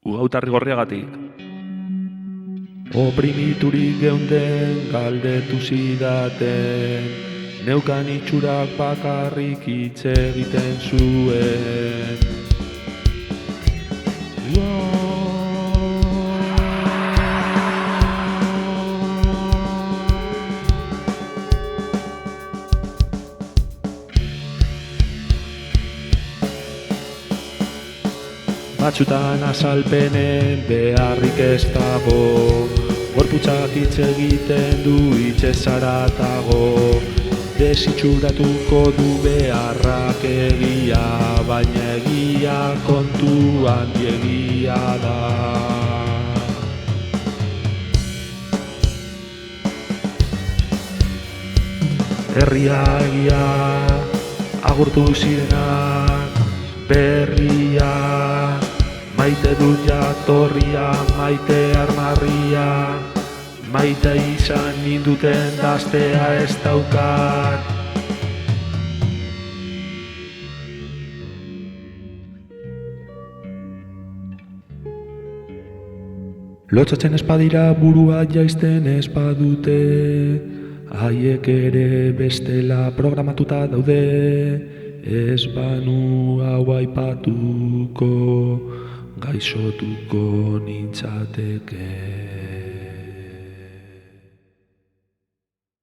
Ugautarri gorriagatik. Oprimiturik geunden galdetu zidaten, neukan itxurak bakarrik hitz egiten zuen. Batzutan azalpenen beharrik ez dago, gorputzak hitz egiten du hitzez haratago. Desitxuratuko du beharrak egia, baina egia kontu handiegia da. Herria egia, agurtu zirenak, berria, maite dut jatorria, maite armarria, maite izan ninduten daztea ez daukat. Lotsatzen espadira burua jaisten espadute, haiek ere bestela programatuta daude, ez banu hau aipatuko, gaixotuko nintzateke.